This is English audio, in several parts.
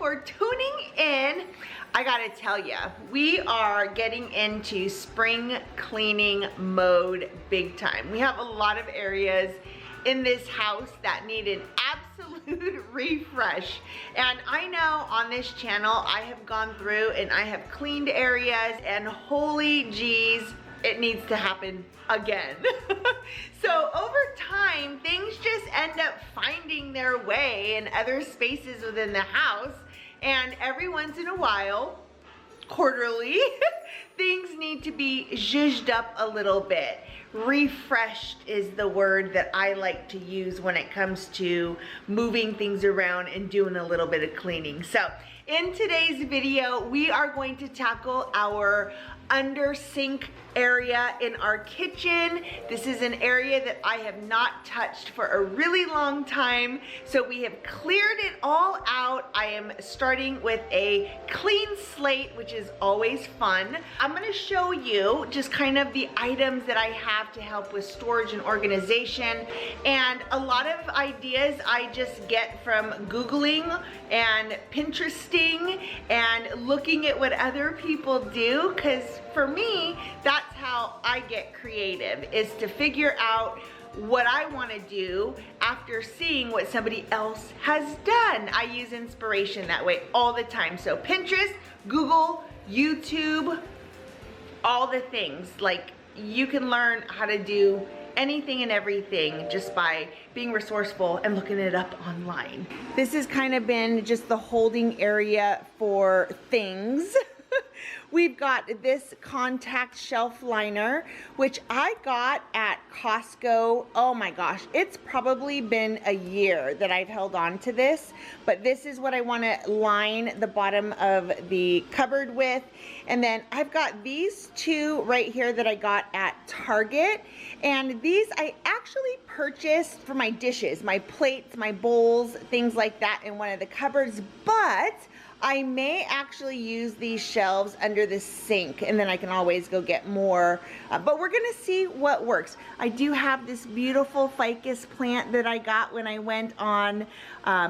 for tuning in. I gotta tell you, we are getting into spring cleaning mode big time. We have a lot of areas in this house that need an absolute refresh. And I know on this channel, I have gone through and I have cleaned areas, and holy geez, it needs to happen again. So over time, things just end up finding their way in other spaces within the house. And every once in a while, quarterly, things need to be zhuzhed up a little bit. Refreshed is the word that I like to use when it comes to moving things around and doing a little bit of cleaning. So in today's video, we are going to tackle our under sink area in our kitchen. This is an area that I have not touched for a really long time. So we have cleared it all out. I am starting with a clean slate, which is always fun. I'm gonna show you just kind of the items that I have to help with storage and organization. And a lot of ideas I just get from Googling and Pinteresting and looking at what other people do, because for me, that's how I get creative, is to figure out what I want to do after seeing what somebody else has done. I use inspiration that way all the time. So Pinterest, Google, YouTube, all the things. Like, you can learn how to do anything and everything just by being resourceful and looking it up online. This has kind of been just the holding area for things. We've got this contact shelf liner, which I got at Costco. Oh my gosh, it's probably been a year that I've held on to this, but this is what I want to line the bottom of the cupboard with. And then I've got these two right here that I got at Target. And these I actually purchased for my dishes, my plates, my bowls, things like that in one of the cupboards, but I may actually use these shelves under the sink, and then I can always go get more, but we're gonna see what works. I do have this beautiful ficus plant that I got when I went on,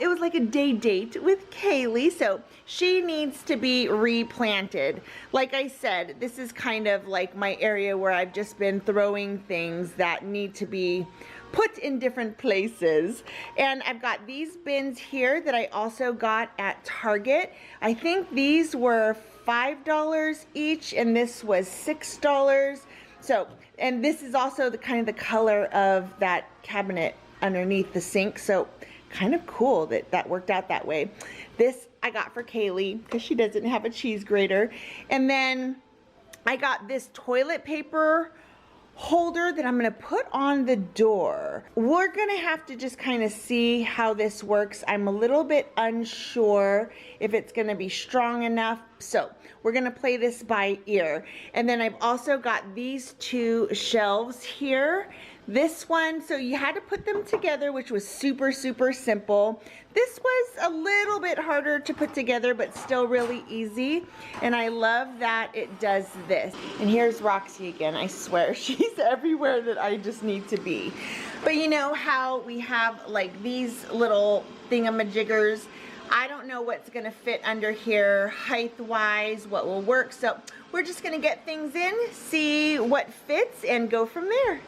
it was like a day date with Kaylee, so she needs to be replanted. Like I said, this is kind of like my area where I've just been throwing things that need to be put in different places. And I've got these bins here that I also got at Target. I think these were $5 each, and this was $6. So, and this is also the kind of the color of that cabinet underneath the sink. So kind of cool that that worked out that way. This I got for Kaylee because she doesn't have a cheese grater. And then I got this toilet paper holder that I'm gonna put on the door. We're gonna have to just kind of see how this works. I'm a little bit unsure if it's gonna be strong enough, so we're gonna play this by ear. And then I've also got these two shelves here. This one, so you had to put them together, which was super simple. This was a little bit harder to put together, but still really easy. And I love that it does this. And here's Roxy again. I swear, she's everywhere that I just need to be. But you know how we have like these little thingamajiggers? I don't know what's gonna fit under here height-wise, what will work. So we're just gonna get things in, see what fits, and go from there.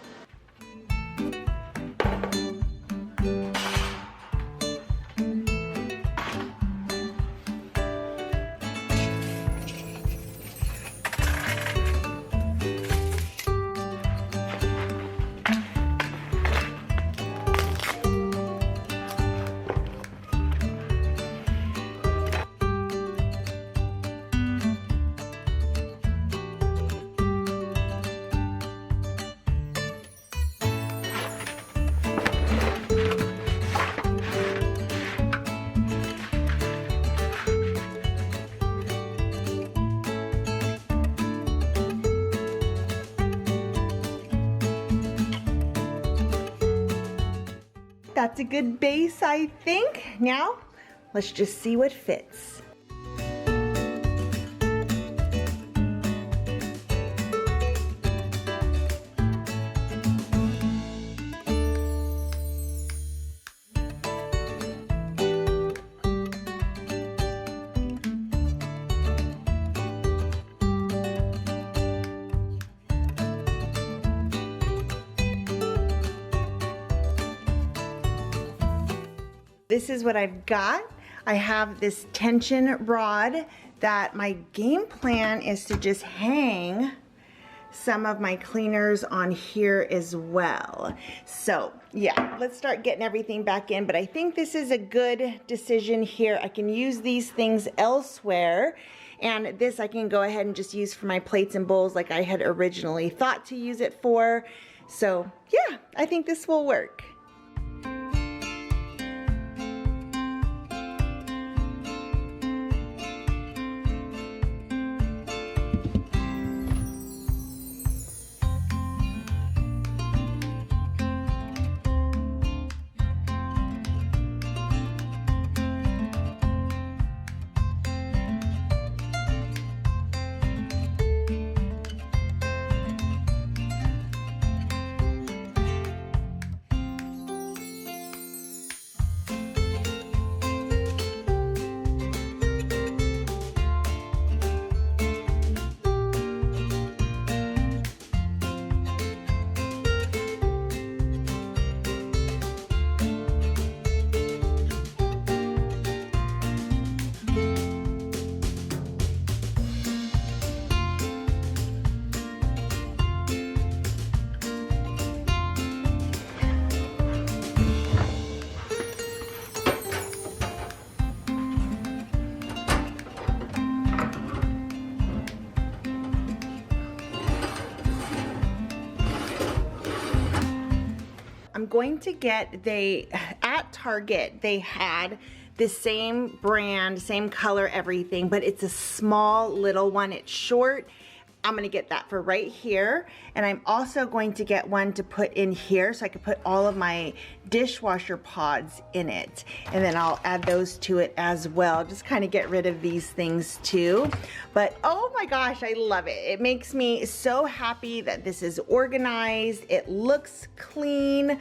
That's a good base, I think. Now, let's just see what fits. This is what I've got. I have this tension rod that my game plan is to just hang some of my cleaners on here as well. So yeah, let's start getting everything back in, but I think this is a good decision here. I can use these things elsewhere, and this I can go ahead and just use for my plates and bowls like I had originally thought to use it for. So yeah, I think this will work. I'm going to get, at Target, they had the same brand, same color, everything, but it's a small little one. It's short. I'm gonna get that for right here. And I'm also going to get one to put in here so I can put all of my dishwasher pods in it. And then I'll add those to it as well. Just kind of get rid of these things too. But oh my gosh, I love it. It makes me so happy that this is organized. It looks clean.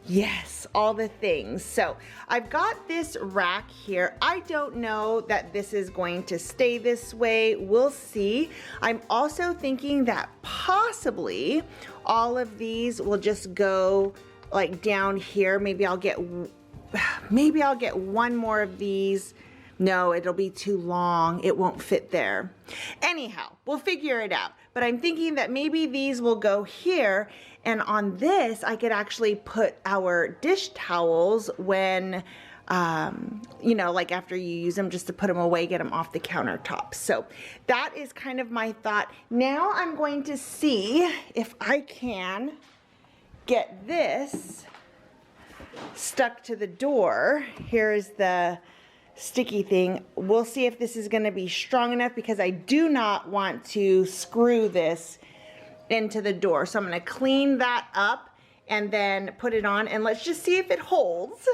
Yes, all the things. So I've got this rack here. I don't know that this is going to stay this way. We'll see. I'm also thinking that possibly all of these will just go like down here. Maybe I'll get one more of these. No, it'll be too long. It won't fit there. Anyhow, we'll figure it out. But I'm thinking that maybe these will go here, and on this I could actually put our dish towels when, you know, like after you use them, just to put them away, get them off the countertop. So that is kind of my thought. Now I'm going to see if I can get this stuck to the door. Here's the sticky thing. We'll see if this is going to be strong enough, because I do not want to screw this into the door. So I'm going to clean that up and then put it on, and let's just see if it holds.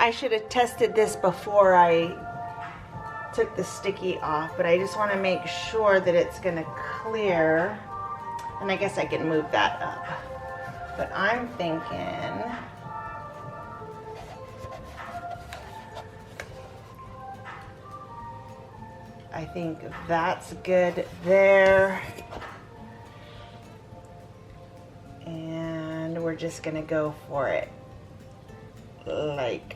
I should have tested this before I took the sticky off, but I just want to make sure that it's going to clear. And I guess I can move that up. But I'm thinking I think that's good there. And we're just going to go for it like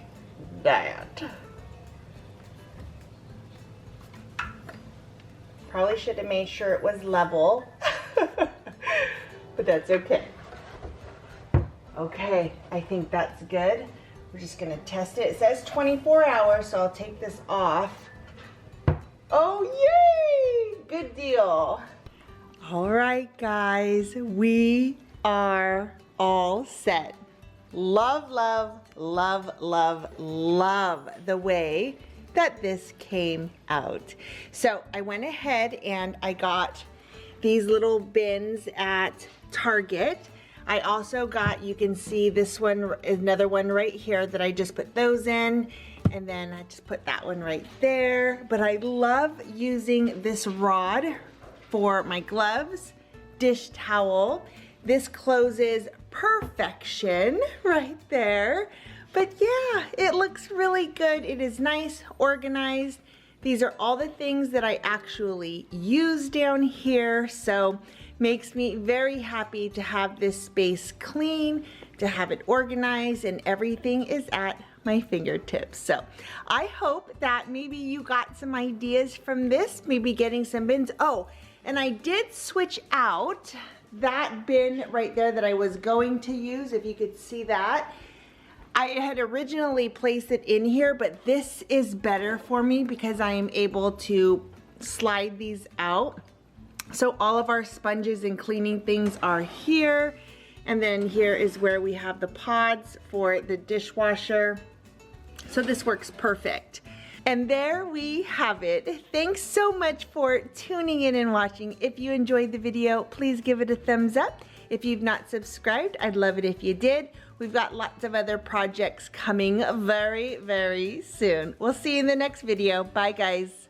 that. Probably should have made sure it was level, but that's okay. Okay, I think that's good. We're just gonna test it. It says 24 hours, so I'll take this off. Oh, yay! Good deal. All right, guys, we are all set. Love, love, love, love, love the way that this came out. So I went ahead and I got these little bins at Target. I also got, you can see this one, another one right here that I just put those in. And then I just put that one right there. But I love using this rod for my gloves, dish towel. This closes perfection right there. But yeah, it looks really good. It is nice, organized. These are all the things that I actually use down here. So makes me very happy to have this space clean, to have it organized, and everything is at my fingertips. So I hope that maybe you got some ideas from this, maybe getting some bins. Oh, and I did switch out that bin right there that I was going to use, if you could see that. I had originally placed it in here, but this is better for me because I am able to slide these out. So all of our sponges and cleaning things are here. And then here is where we have the pods for the dishwasher. So this works perfect. And there we have it. Thanks so much for tuning in and watching. If you enjoyed the video, please give it a thumbs up. If you've not subscribed, I'd love it if you did. We've got lots of other projects coming very, very soon. We'll see you in the next video. Bye, guys.